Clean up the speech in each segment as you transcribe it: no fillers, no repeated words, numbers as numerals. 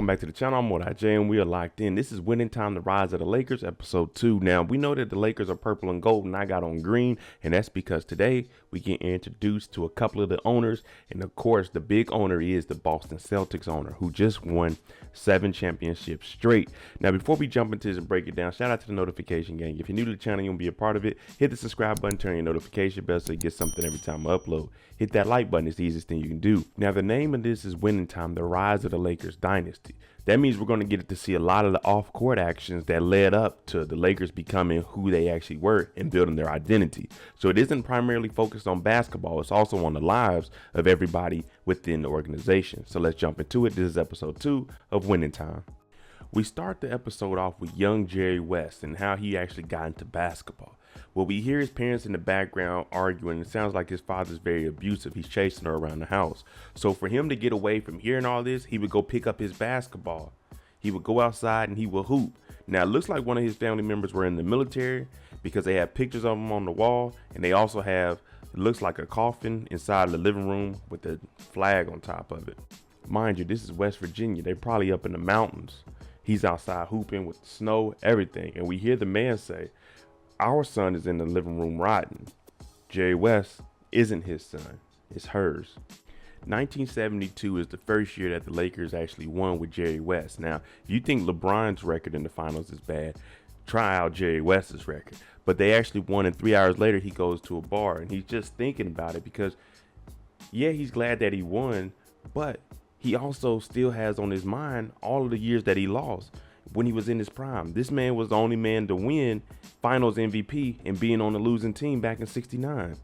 Welcome back to the channel. I'm MoedotJ and we are locked in. This is Winning Time, the Rise of the Lakers, episode 2. Now, we know that the Lakers are purple and gold and I got on green, and that's because today we get introduced to a couple of the owners. And of course, the big owner is the Boston Celtics owner, who just won 7 championships straight. Now, before we jump into this and break it down, shout out to the notification gang. If you're new to the channel, you want to be a part of it, hit the subscribe button, turn your notification bell so you get something every time I upload. Hit that like button. It's the easiest thing you can do. Now, the name of this is Winning Time, the Rise of the Lakers Dynasty. That means we're going to get to see a lot of the off-court actions that led up to the Lakers becoming who they actually were and building their identity. So it isn't primarily focused on basketball. It's also on the lives of everybody within the organization. So let's jump into it. This is episode 2 of Winning Time. We start the episode off with young Jerry West and how he actually got into basketball. Well, we hear his parents in the background arguing. It sounds like his father's very abusive. He's chasing her around the house. So for him to get away from hearing all this, he would go pick up his basketball. He would go outside and he would hoop. Now, it looks like one of his family members were in the military because they have pictures of him on the wall. And they also have, it looks like a coffin inside the living room with the flag on top of it. Mind you, this is West Virginia. They're probably up in the mountains. He's outside hooping with the snow, everything. And we hear the man say, "Our son is in the living room rotting." Jerry West isn't his son, it's hers. 1972 is the first year that the Lakers actually won with Jerry West. Now, if you think LeBron's record in the finals is bad, try out Jerry West's record. But they actually won, and 3 hours later he goes to a bar and he's just thinking about it because, yeah, he's glad that he won, but he also still has on his mind all of the years that he lost when he was in his prime. This man was the only man to win finals MVP and being on the losing team back in '69.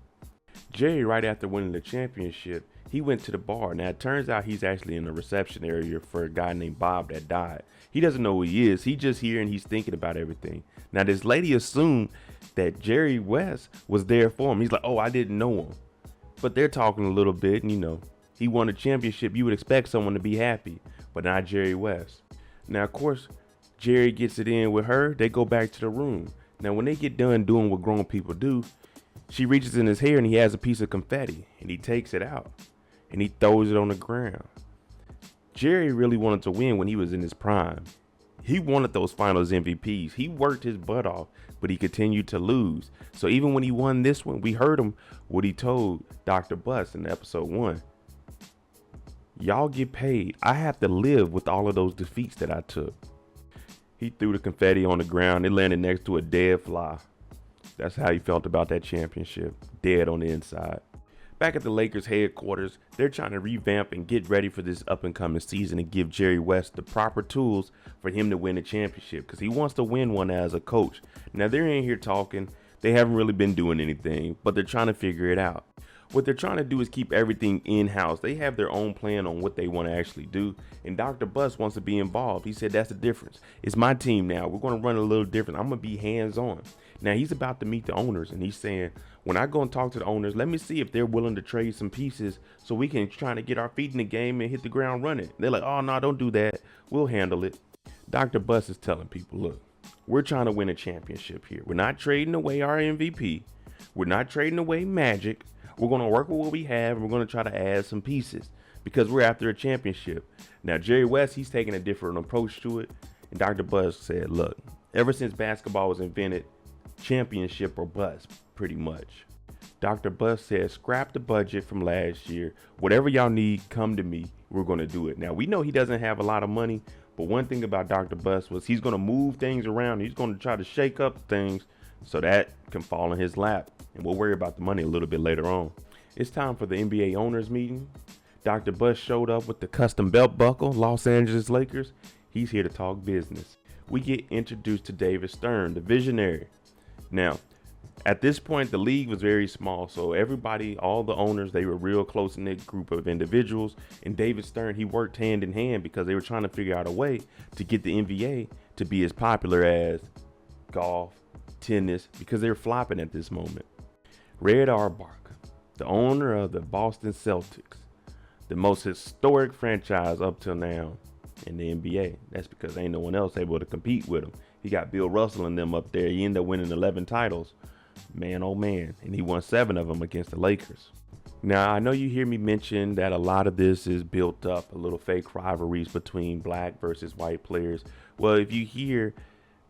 Jerry, right after winning the championship, he went to the bar. Now, it turns out he's actually in the reception area for a guy named Bob that died. He doesn't know who he is. He's just here and he's thinking about everything. Now, this lady assumed that Jerry West was there for him. He's like, "Oh, I didn't know him." But they're talking a little bit, and you know, he won a championship. You would expect someone to be happy, but not Jerry West. Now, of course, Jerry gets it in with her. They go back to the room. Now, when they get done doing what grown people do, she reaches in his hair and he has a piece of confetti and he takes it out and he throws it on the ground. Jerry really wanted to win when he was in his prime. He wanted those finals MVPs. He worked his butt off, but he continued to lose. So even when he won this one, we heard him what he told Dr. Bus in episode 1. "Y'all get paid. I have to live with all of those defeats that I took." He threw the confetti on the ground. It landed next to a dead fly. That's how he felt about that championship. Dead on the inside. Back at the Lakers headquarters, they're trying to revamp and get ready for this up and coming season and give Jerry West the proper tools for him to win a championship because he wants to win one as a coach. Now, they're in here talking. They haven't really been doing anything, but they're trying to figure it out. What they're trying to do is keep everything in-house. They have their own plan on what they want to actually do. And Dr. Bus wants to be involved. He said, "That's the difference. It's my team now. We're going to run a little different. I'm going to be hands-on." Now, he's about to meet the owners. And he's saying, when I go and talk to the owners, let me see if they're willing to trade some pieces so we can try to get our feet in the game and hit the ground running. They're like, "Oh, no, don't do that. We'll handle it." Dr. Bus is telling people, look, we're trying to win a championship here. We're not trading away our MVP. We're not trading away Magic. We're going to work with what we have, and we're going to try to add some pieces because we're after a championship. Now, Jerry West, he's taking a different approach to it. And Dr. Buzz said, look, ever since basketball was invented, championship or bust, pretty much. Dr. Buzz said, scrap the budget from last year. Whatever y'all need, come to me. We're going to do it. Now, we know he doesn't have a lot of money, but one thing about Dr. Buzz was he's going to move things around. He's going to try to shake up things so that can fall in his lap. And we'll worry about the money a little bit later on. It's time for the NBA owners meeting. Dr. Buss showed up with the custom belt buckle, Los Angeles Lakers. He's here to talk business. We get introduced to David Stern, the visionary. Now, at this point, the league was very small. So everybody, all the owners, they were a real close-knit group of individuals. And David Stern, he worked hand in hand because they were trying to figure out a way to get the NBA to be as popular as golf, tennis, because they were flopping at this moment. Red Auerbach, the owner of the Boston Celtics, the most historic franchise up till now in the NBA. That's because ain't no one else able to compete with him. He got Bill Russell and them up there. He ended up winning 11 titles. Man, oh man. And he won 7 of them against the Lakers. Now, I know you hear me mention that a lot of this is built up, a little fake rivalries between black versus white players. Well, if you hear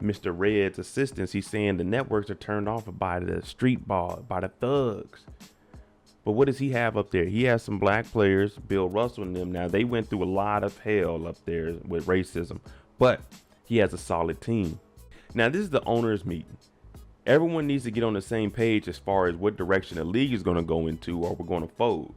Mr. Red's assistants, he's saying the networks are turned off by the street ball, by the thugs. But what does he have up there? He has some black players, Bill Russell and them. Now, they went through a lot of hell up there with racism, but he has a solid team. Now, this is the owners meeting. Everyone needs to get on the same page as far as what direction the league is going to go into, or we're going to fold.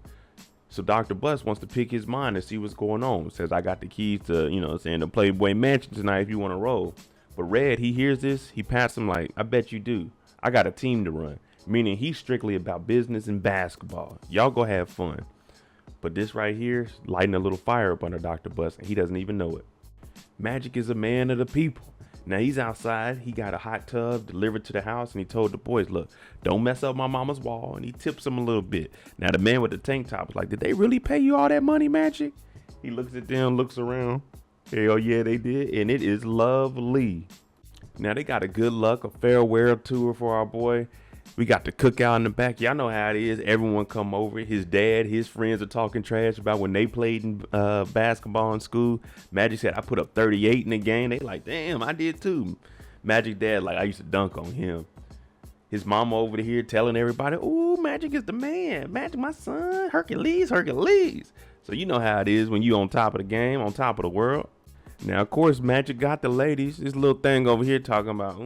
So Dr. Bus wants to pick his mind and see what's going on. Says, I got the keys to, the Playboy Mansion tonight if you want to roll. But Red, he hears this, he pats him like, I bet you do. I got a team to run. Meaning he's strictly about business and basketball. Y'all go have fun. But this right here is lighting a little fire up under Dr. Bus, and he doesn't even know it. Magic is a man of the people. Now he's outside, he got a hot tub delivered to the house, and he told the boys, look, don't mess up my mama's wall, and he tips them a little bit. Now the man with the tank top was like, did they really pay you all that money, Magic? He looks at them, looks around. Hell yeah, they did, and it is lovely. Now they got a good luck, a farewell tour for our boy. We got the cookout in the back. Y'all know how it is. Everyone come over. His dad, his friends are talking trash about when they played in basketball in school. Magic said, I put up 38 in the game. They like, damn, I did too. Magic dad, like, I used to dunk on him. His mama over here telling everybody, ooh, Magic is the man. Magic, my son, Hercules. So you know how it is when you on top of the game, on top of the world. Now, of course, Magic got the ladies. This little thing over here talking about,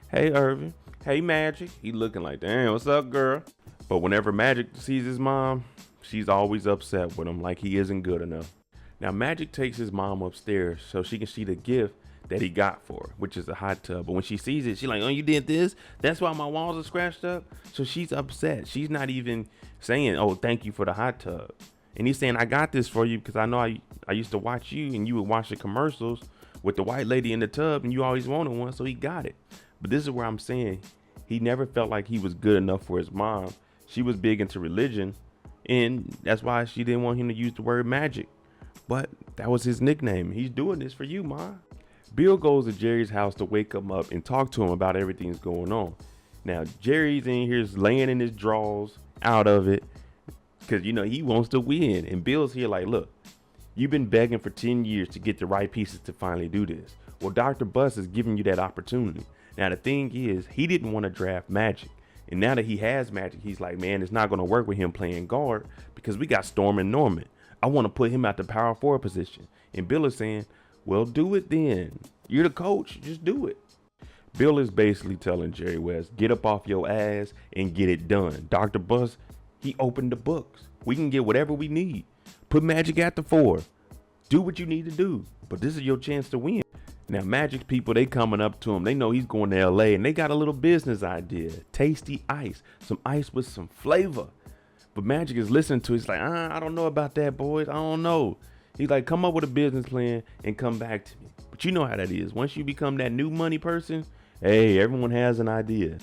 hey, Earvin. Hey, Magic. He looking like, damn, what's up, girl? But whenever Magic sees his mom, she's always upset with him, like he isn't good enough. Now, Magic takes his mom upstairs so she can see the gift that he got for her, which is a hot tub. But when she sees it, she's like, oh, you did this? That's why my walls are scratched up? So she's upset. She's not even saying, oh, thank you for the hot tub. And he's saying, I got this for you because I know I used to watch you, and you would watch the commercials with the white lady in the tub, and you always wanted one, so he got it. But this is where I'm saying he never felt like he was good enough for his mom. She was big into religion, and that's why she didn't want him to use the word magic. But that was his nickname. He's doing this for you, Ma. Bill goes to Jerry's house to wake him up and talk to him about everything that's going on. Now, Jerry's in here laying in his drawers, out of it, because, he wants to win. And Bill's here like, look, you've been begging for 10 years to get the right pieces to finally do this. Well, Dr. Bus is giving you that opportunity. Now, the thing is, he didn't want to draft Magic. And now that he has Magic, he's like, man, it's not going to work with him playing guard because we got Storm and Norman. I want to put him at the power forward position. And Bill is saying, well, do it then. You're the coach. Just do it. Bill is basically telling Jerry West, get up off your ass and get it done. Dr. Bus, he opened the books. We can get whatever we need. Put Magic at the 4. Do what you need to do. But this is your chance to win. Now, Magic people, they coming up to him. They know he's going to LA, and they got a little business idea. Tasty ice. Some ice with some flavor. But Magic is listening to it. He's like, I don't know about that, boys. I don't know. He's like, come up with a business plan and come back to me. But you know how that is. Once you become that new money person, hey, everyone has an idea.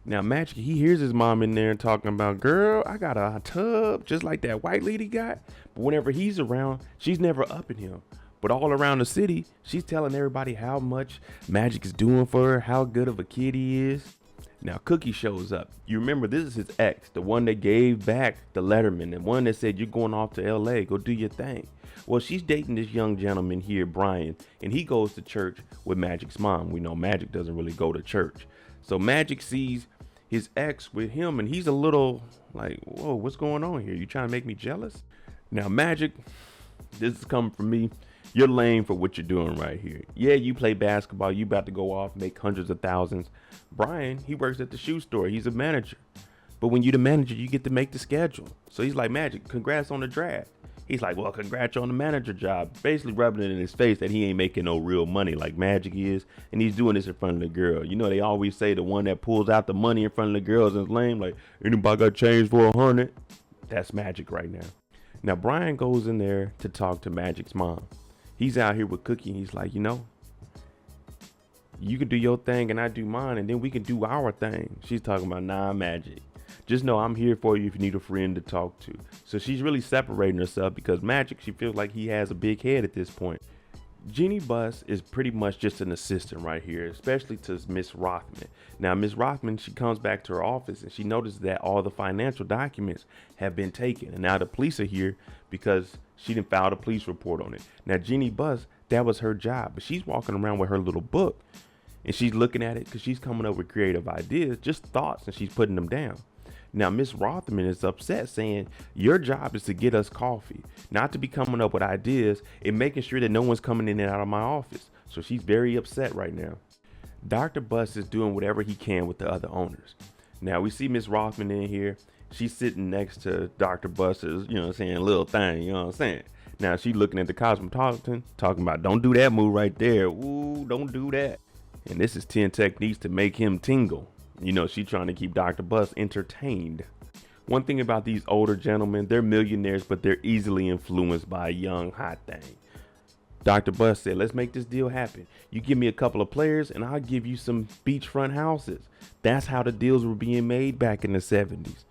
Now, Magic, he hears his mom in there talking about, girl, I got a tub just like that white lady got. But whenever he's around, she's never upping him. But all around the city, she's telling everybody how much Magic is doing for her, how good of a kid he is. Now, Cookie shows up. You remember, this is his ex, the one that gave back the Letterman, the one that said, you're going off to LA, go do your thing. Well, she's dating this young gentleman here, Bryant, and he goes to church with Magic's mom. We know Magic doesn't really go to church. So Magic sees his ex with him, and he's a little like, whoa, what's going on here? You trying to make me jealous? Now, Magic, this is coming from me. You're lame for what you're doing right here. Yeah, you play basketball. You about to go off, make hundreds of thousands. Brian, he works at the shoe store. He's a manager. But when you're the manager, you get to make the schedule. So he's like, Magic, congrats on the draft. He's like, well, congrats on the manager job. Basically rubbing it in his face that he ain't making no real money like Magic is. And he's doing this in front of the girl. You know, they always say the one that pulls out the money in front of the girls is lame. Like, anybody got change for 100? That's Magic right now. Now, Brian goes in there to talk to Magic's mom. He's out here with Cookie, and he's like, you can do your thing and I do mine, and then we can do our thing. She's talking about, nah, Magic. Just know I'm here for you if you need a friend to talk to. So she's really separating herself because Magic, she feels like he has a big head at this point. Jeannie Buss is pretty much just an assistant right here, especially to Miss Rothman. Now, Miss Rothman, she comes back to her office and she notices that all the financial documents have been taken. And now the police are here because she didn't file a police report on it. Now, Jeannie Buss, that was her job, but she's walking around with her little book and she's looking at it because she's coming up with creative ideas, just thoughts, and she's putting them down. Now, Miss Rothman is upset, saying your job is to get us coffee, not to be coming up with ideas and making sure that no one's coming in and out of my office. So she's very upset right now. Dr. Buss is doing whatever he can with the other owners. Now, we see Miss Rothman in here. She's sitting next to Dr. Buss's, little thing, you know what I'm saying? Now, she's looking at the Cosmopolitan, talking about, don't do that move right there. Ooh, don't do that. And this is 10 techniques to make him tingle. She's trying to keep Dr. Buss entertained. One thing about these older gentlemen, they're millionaires, but they're easily influenced by a young hot thing. Dr. Buss said, let's make this deal happen. You give me a couple of players and I'll give you some beachfront houses. That's how the deals were being made back in the 70s.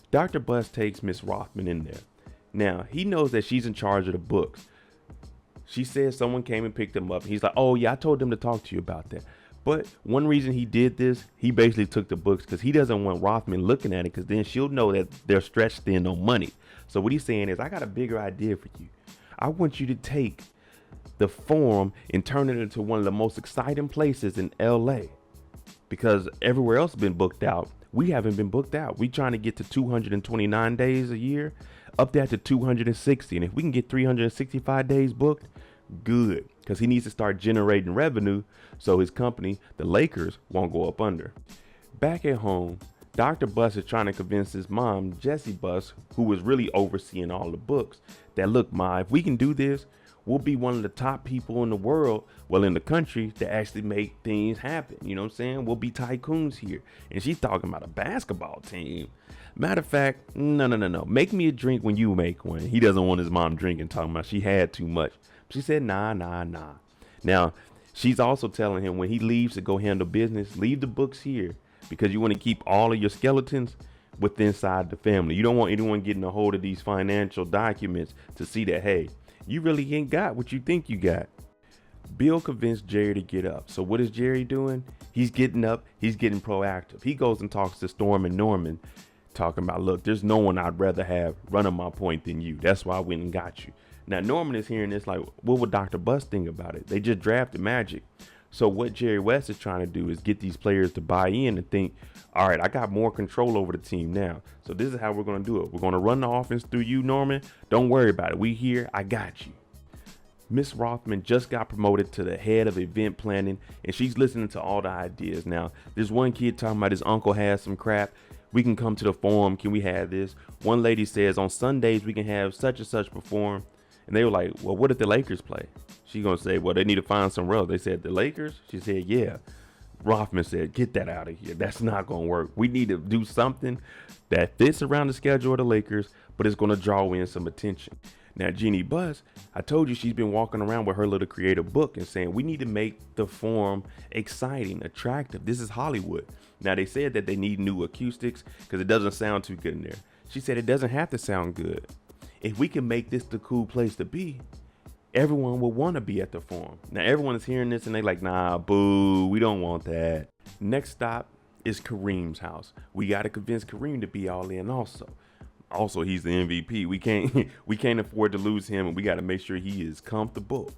Dr. Buss takes Miss Rothman in there. Now, he knows that she's in charge of the books. She says someone came and picked them up. He's like, oh yeah, I told them to talk to you about that. But one reason he did this, he basically took the books because he doesn't want Rothman looking at it, because then she'll know that they're stretched thin on money. So what he's saying is, I got a bigger idea for you. I want you to take the Forum and turn it into one of the most exciting places in LA, because everywhere else has been booked out. We haven't been booked out. We trying to get to 229 days a year, up there to 260. And if we can get 365 days booked, good, because he needs to start generating revenue so his company, the LAKERS, won't go up under. Back at home, Dr. Buss is trying to convince his mom, Jessie Buss, who was really overseeing all the books, that look, Ma, if we can do this, we'll be one of the top people in the world, well, in the country, to actually make things happen. You know what I'm saying? We'll be tycoons here. And she's talking about a basketball team. Matter of fact, no. Make me a drink when you make one. He doesn't want his mom drinking, talking about she had too much. She said, nah. Now, she's also telling him when he leaves to go handle business, leave the books here, because you want to keep all of your skeletons within inside the family. You don't want anyone getting a hold of these financial documents to see that, hey, you really ain't got what you think you got. Bill convinced Jerry to get up. So what is Jerry doing? He's getting up. He's getting proactive. He goes and talks to Storm and Norman, talking about, look, there's no one I'd rather have running my point than you. That's why I went and got you. Now, Norman is hearing this like, what would Dr. Buss think about it? They just drafted Magic. So what Jerry West is trying to do is get these players to buy in and think, all right, I got more control over the team now. So this is how we're going to do it. We're going to run the offense through you, Norman. Don't worry about it. We here. I got you. Miss Rothman just got promoted to the head of event planning, and she's listening to all the ideas. Now, there's one kid talking about his uncle has some crap. We can come to the Forum. Can we have this? One lady says on Sundays we can have such and such perform. And they were like, well, what if the LAKERS play? She's going to say, well, they need to find somewhere else. They said, the LAKERS? She said, yeah. Rothman said, get that out of here. That's not going to work. We need to do something that fits around the schedule of the LAKERS, but it's going to draw in some attention. Now, Jeannie Buss, I told you she's been walking around with her little creative book and saying, we need to make the Forum exciting, attractive. This is Hollywood. Now, they said that they need new acoustics because it doesn't sound too good in there. She said it doesn't have to sound good. If we can make this the cool place to be, everyone will want to be at the Forum. Now, everyone is hearing this and they like, nah, boo, we don't want that. Next stop is Kareem's house. We got to convince Kareem to be all in also. Also, he's the MVP. We can't afford to lose him, and we got to make sure he is comfortable.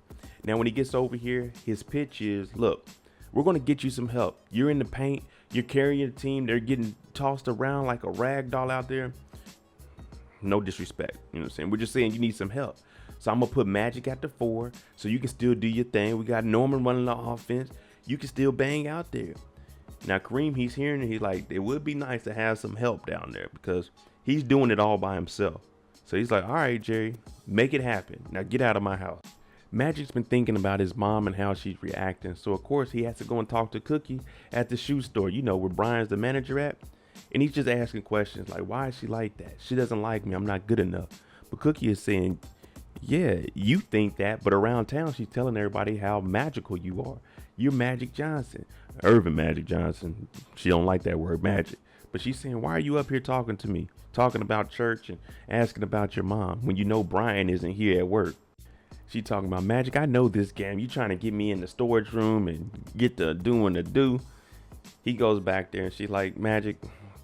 Now, when he gets over here, his pitch is, look, we're going to get you some help. You're in the paint. You're carrying the team. They're getting tossed around like a rag doll out there. No disrespect, you know what I'm saying? We're just saying you need some help. So I'm going to put Magic at the 4 so you can still do your thing. We got Norman running the offense. You can still bang out there. Now, Kareem, he's hearing it. He's like, it would be nice to have some help down there because he's doing it all by himself. So he's like, all right, Jerry, make it happen. Now get out of my house. Magic's been thinking about his mom and how she's reacting. So, of course, he has to go and talk to Cookie at the shoe store, where Brian's the manager at. And he's just asking questions like, why is she like that? She doesn't like me. I'm not good enough. But Cookie is saying, yeah, you think that. But around town, she's telling everybody how magical you are. You're Magic Johnson. Earvin Magic Johnson. She don't like that word magic. But she's saying, why are you up here talking to me? Talking about church and asking about your mom when you know Brian isn't here at work. She talking about, Magic, I know this game. You trying to get me in the storage room and get the doing the do. He goes back there and she's like, Magic,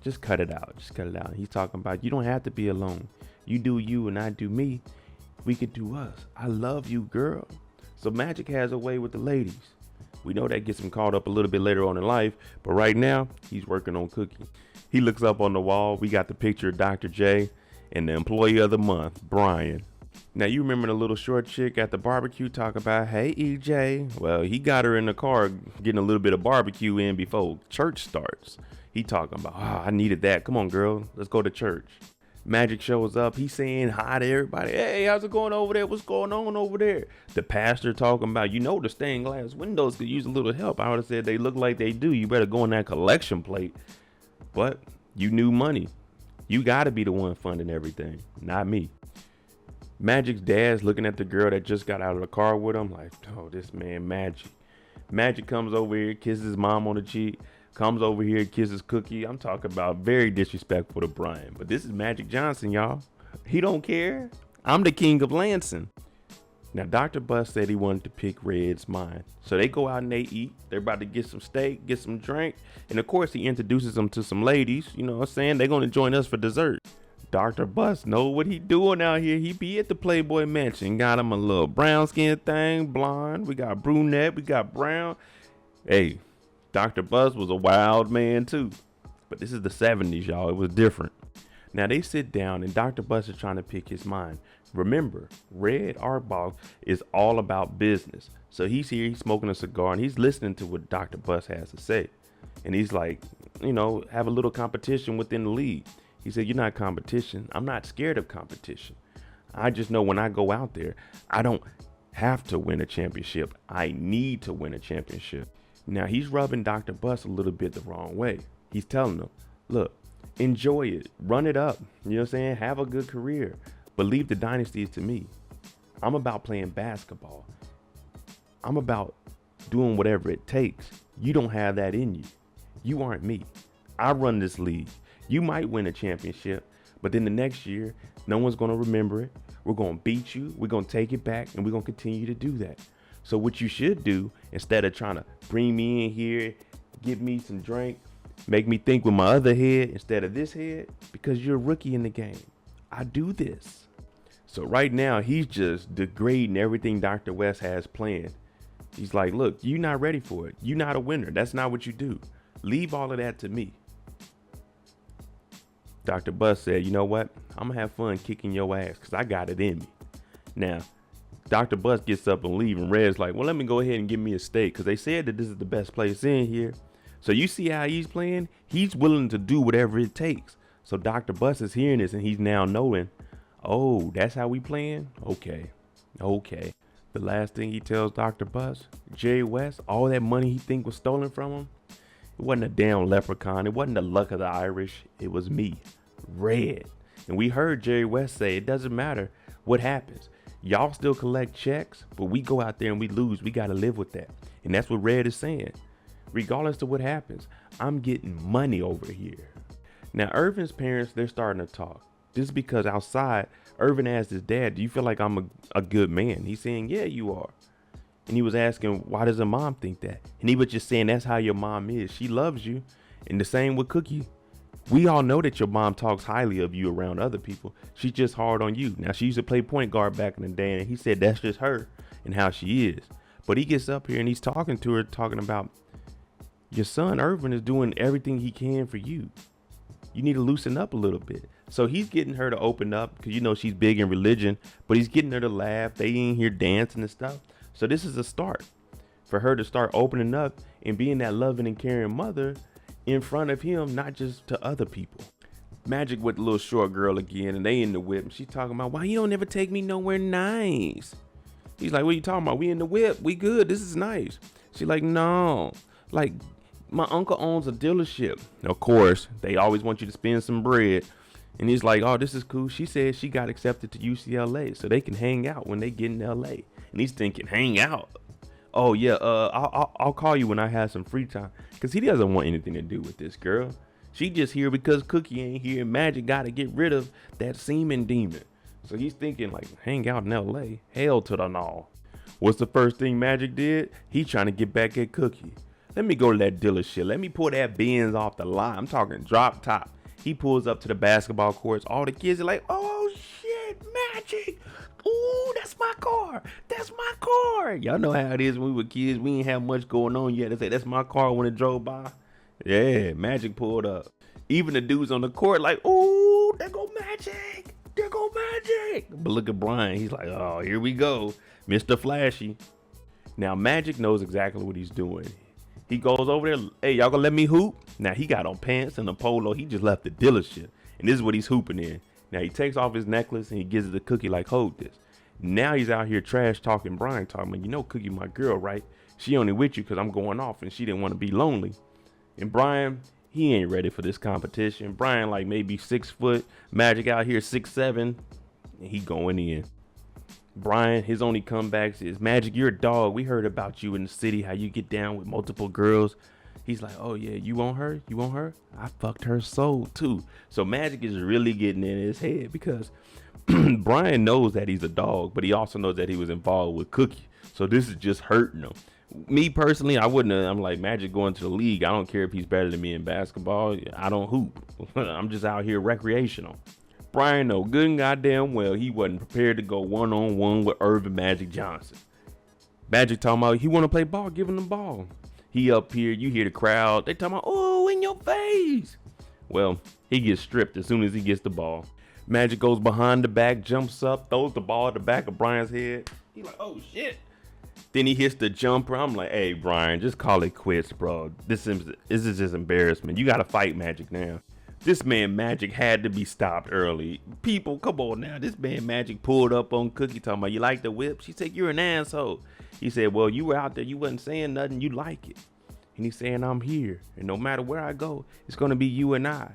just cut it out. Just cut it out. He's talking about, you don't have to be alone. You do you and I do me. We could do us. I love you, girl. So Magic has a way with the ladies. We know that gets him caught up a little bit later on in life, but right now he's working on Cookie. He looks up on the wall. We got the picture of Dr. J and the employee of the month, Bryant. Now, you remember the little short chick at the barbecue talk about, hey, EJ. Well, he got her in the car getting a little bit of barbecue in before church starts. He talking about, I needed that. Come on, girl. Let's go to church. Magic shows up. He's saying hi to everybody. Hey, how's it going over there? What's going on over there? The pastor talking about, the stained glass windows could use a little help. I would have said they look like they do. You better go on that collection plate. But you knew money. You got to be the one funding everything, not me. Magic's dad's looking at the girl that just got out of the car with him like, oh, this man Magic. Magic comes over here, kisses his mom on the cheek, comes over here, kisses Cookie. I'm talking about very disrespectful to Brian. But this is Magic Johnson, y'all. He don't care. I'm the king of Lansing. Now, Dr. Bus said he wanted to pick Red's mind. So they go out and they eat. They're about to get some steak, get some drink. And of course, he introduces them to some ladies. You know what I'm saying? They're going to join us for dessert. Dr. Bus know what he doing out here. He be at the Playboy Mansion. Got him a little brown skin thing, blonde. We got brunette. We got brown. Hey, Dr. Bus was a wild man too. But this is the 70s, y'all. It was different. Now they sit down and Dr. Bus is trying to pick his mind. Remember, Red Artbox is all about business. So he's here, he's smoking a cigar, and he's listening to what Dr. Bus has to say. And he's like, have a little competition within the league. He said, you're not competition. I'm not scared of competition. I just know when I go out there, I don't have to win a championship. I need to win a championship. Now, he's rubbing Dr. Bus a little bit the wrong way. He's telling him, look, enjoy it. Run it up. You know what I'm saying? Have a good career. But leave the dynasties to me. I'm about playing basketball. I'm about doing whatever it takes. You don't have that in you. You aren't me. I run this league. You might win a championship, but then the next year, no one's going to remember it. We're going to beat you. We're going to take it back, and we're going to continue to do that. So what you should do, instead of trying to bring me in here, give me some drink, make me think with my other head instead of this head, because you're a rookie in the game. I do this. So right now, he's just degrading everything Dr. West has planned. He's like, look, you're not ready for it. You're not a winner. That's not what you do. Leave all of that to me. Dr. Bus said, you know what? I'm going to have fun kicking your ass because I got it in me. Now, Dr. Bus gets up and leaves, and Red's like, well, let me go ahead and give me a steak because they said that this is the best place in here. So you see how he's playing? He's willing to do whatever it takes. So Dr. Bus is hearing this, and he's now knowing, oh, that's how we playing? Okay. The last thing he tells Dr. Bus, Jerry West, all that money he think was stolen from him, it wasn't a damn leprechaun. It wasn't the luck of the Irish. It was me, Red. And we heard Jerry West say, it doesn't matter what happens. Y'all still collect checks, but we go out there and we lose. We got to live with that. And that's what Red is saying. Regardless of what happens, I'm getting money over here. Now, Earvin's parents, they're starting to talk. This is because outside, Earvin asked his dad, do you feel like I'm a good man? He's saying, yeah, you are. And he was asking, why does a mom think that? And he was just saying, that's how your mom is. She loves you. And the same with Cookie. We all know that your mom talks highly of you around other people. She's just hard on you. Now, she used to play point guard back in the day, and he said that's just her and how she is. But he gets up here and he's talking to her, talking about your son, Earvin, is doing everything he can for you. You need to loosen up a little bit. So he's getting her to open up because, she's big in religion, but he's getting her to laugh. They in here dancing and stuff. So this is a start for her to start opening up and being that loving and caring mother in front of him, not just to other people. Magic with the little short girl again, and they in the whip. And she's talking about, why you don't ever take me nowhere nice? He's like, what are you talking about? We in the whip. We good. This is nice. She's like, no. Like, my uncle owns a dealership. Of course, they always want you to spend some bread. And he's like, oh, this is cool. She said she got accepted to UCLA so they can hang out when they get in LA. And he's thinking, hang out? Oh, yeah, I'll call you when I have some free time. Because he doesn't want anything to do with this girl. She just here because Cookie ain't here and Magic got to get rid of that semen demon. So he's thinking like, hang out in LA, hell to the no. What's the first thing Magic did? He trying to get back at Cookie. Let me go to that dealership. Let me pull that Benz off the lot. I'm talking drop top. He pulls up to the basketball courts. All the kids are like, oh shit, Magic. Ooh, that's my car. That's my car. Y'all know how it is when we were kids. We ain't have much going on yet. They say, that's my car when it drove by. Yeah, Magic pulled up. Even the dudes on the court like, ooh, there go Magic. There go Magic. But look at Brian. He's like, oh, here we go. Mr. Flashy. Now, Magic knows exactly what he's doing. He goes over there. Hey, y'all gonna let me hoop? Now, he got on pants and a polo. He just left the dealership. And this is what he's hooping in. Now, he takes off his necklace and he gives it to Cookie like, hold this. Now, he's out here trash talking Brian, talking about, you know, Cookie, my girl, right? She only with you because I'm going off and she didn't want to be lonely. And Brian, he ain't ready for this competition. Brian, like maybe 6 foot. Magic out here 6'7", and he going in. Brian, his only comebacks is, Magic, you're a dog. We heard about you in the city, how you get down with multiple girls. He's like, oh yeah, you want her? You want her? I fucked her soul too. So Magic is really getting in his head because Brian knows that he's a dog, but he also knows that he was involved with Cookie. So this is just hurting him. Me personally, I wouldn't have, I'm like, Magic going to the league. I don't care if he's better than me in basketball. I don't hoop. I'm just out here recreational. Brian know good and goddamn well he wasn't prepared to go one-on-one with Earvin Magic Johnson. Magic talking about he want to play ball, give him the ball. He up here, you hear the crowd. They talking about, oh, in your face. Well, he gets stripped as soon as he gets the ball. Magic goes behind the back, jumps up, throws the ball at the back of Brian's head. He like, oh shit. Then he hits the jumper. I'm like, hey, Brian, just call it quits, bro. This is just embarrassment. You got to fight Magic now. This man Magic had to be stopped early. People, come on now. This man Magic pulled up on Cookie talking about, you like the whip? She said, you're an asshole. He said, well, you were out there. You wasn't saying nothing. You like it. And he's saying, I'm here. And no matter where I go, it's going to be you and I.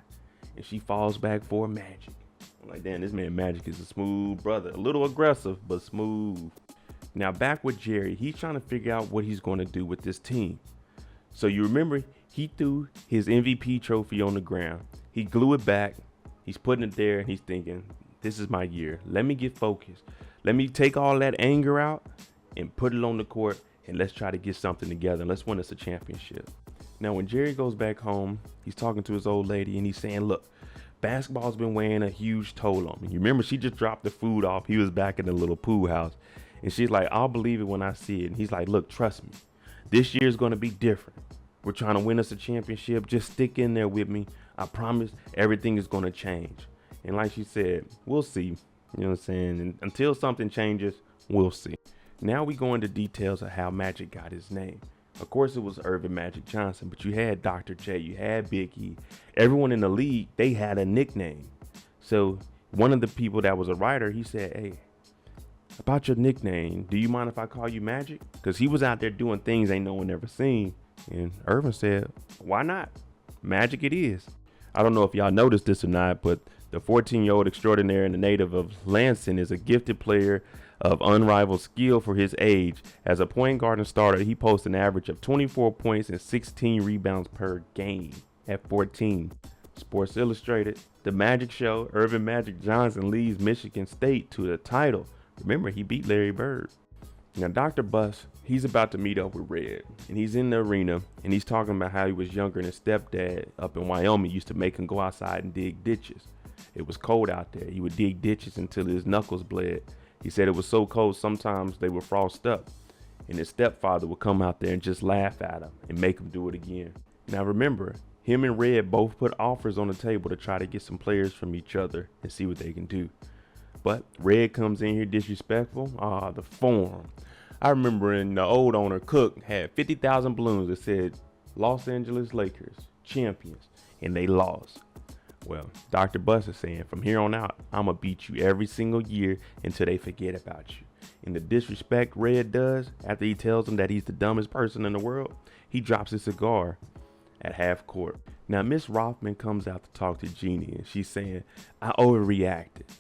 And she falls back for Magic. I'm like, damn, this man Magic is a smooth brother. A little aggressive, but smooth. Now back with Jerry, he's trying to figure out what he's going to do with this team. So you remember, he threw his MVP trophy on the ground. He glue it back. He's putting it there and he's thinking, this is my year. Let me get focused. Let me take all that anger out and put it on the court and let's try to get something together. Let's win us a championship. Now, when Jerry goes back home, he's talking to his old lady and he's saying, look, basketball's been weighing a huge toll on me. You remember, she just dropped the food off. He was back in the little pool house. And she's like, I'll believe it when I see it. And he's like, look, trust me. This year's going to be different. We're trying to win us a championship. Just stick in there with me. I promise everything is going to change. And like she said, we'll see. You know what I'm saying? And until something changes, we'll see. Now we go into details of how Magic got his name. Of course, it was Earvin Magic Johnson, but you had Dr. J, you had Big E. Everyone in the league, they had a nickname. So one of the people that was a writer, he said, hey, about your nickname, do you mind if I call you Magic? Because he was out there doing things ain't no one ever seen. And Earvin said, why not? Magic it is. I don't know if y'all noticed this or not, but the 14-year-old extraordinaire and the native of Lansing is a gifted player of unrivaled skill for his age. As a point guard and starter, he posts an average of 24 points and 16 rebounds per game at 14. Sports Illustrated, the Magic Show, Earvin Magic Johnson leads Michigan State to the title. Remember, he beat Larry Bird. Now, Dr. Buss, he's about to meet up with Red, and he's in the arena, and he's talking about how he was younger and his stepdad up in Wyoming used to make him go outside and dig ditches. It was cold out there. He would dig ditches until his knuckles bled. He said it was so cold sometimes they would frost up, and his stepfather would come out there and just laugh at him and make him do it again. Now, remember, him and Red both put offers on the table to try to get some players from each other and see what they can do. But Red comes in here disrespectful. The Forum. I remember in the old owner, Cook, had 50,000 balloons that said Los Angeles Lakers, champions, and they lost. Well, Dr. Buss is saying, from here on out, I'm going to beat you every single year until they forget about you. And the disrespect Red does, after he tells them that he's the dumbest person in the world, he drops his cigar at half court. Now, Miss Rothman comes out to talk to Jeanie, and she's saying, I overreacted.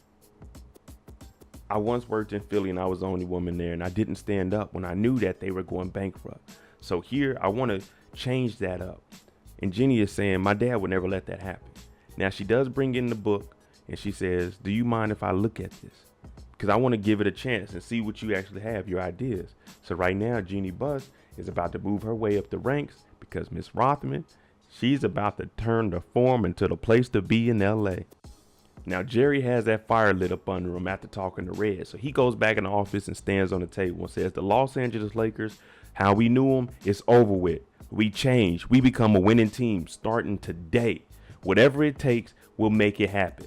I once worked in Philly and I was the only woman there, and I didn't stand up when I knew that they were going bankrupt. So here I want to change that up. And Jeanie is saying my dad would never let that happen. Now she does bring in the book and she says, do you mind if I look at this? because I want to give it a chance and see what you actually have, your ideas. So right now, Jeannie Buss is about to move her way up the ranks because Miss Rothman, she's about to turn the Forum into the place to be in LA. Now, Jerry has that fire lit up under him after talking to Red. So he goes back in the office and stands on the table and says, the Los Angeles Lakers, how we knew them, it's over with. We change. We become a winning team starting today. Whatever it takes, we'll make it happen.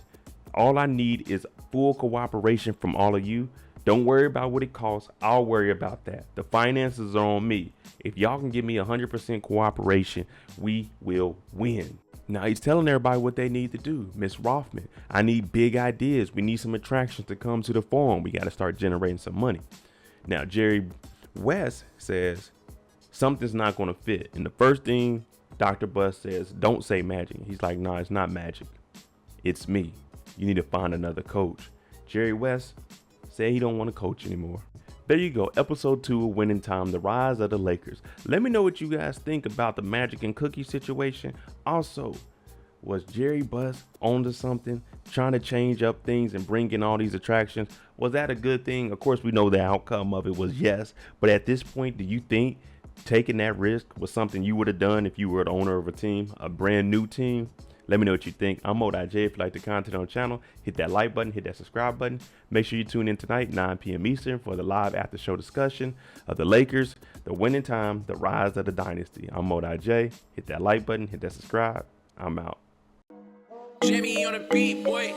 All I need is full cooperation from all of you. Don't worry about what it costs. I'll worry about that. The finances are on me. If y'all can give me 100% cooperation, we will win. Now he's telling everybody what they need to do. Miss Rothman, I need big ideas. We need some attractions to come to the Forum. We got to start generating some money. Now Jerry West says something's not going to fit. And the first thing Dr. Buss says, don't say magic. He's like, nah, it's not magic. It's me. You need to find another coach. Jerry West said he don't want to coach anymore. There you go. Episode 2 of Winning Time, the rise of the Lakers. Let me know what you guys think about the Magic and Cookie situation. Also, was Jerry Buss onto something, trying to change up things and bring in all these attractions? Was that a good thing? Of course, we know the outcome of it was yes. But at this point, do you think taking that risk was something you would have done if you were the owner of a team, a brand new team? Let me know what you think. I'm MoedotJ. If you like the content on the channel, hit that like button, hit that subscribe button. Make sure you tune in tonight, 9 p.m. Eastern, for the live after show discussion of the Lakers, the winning time, the rise of the dynasty. I'm MoedotJ. Hit that like button, hit that subscribe. I'm out. Jimmy on the beat, boy.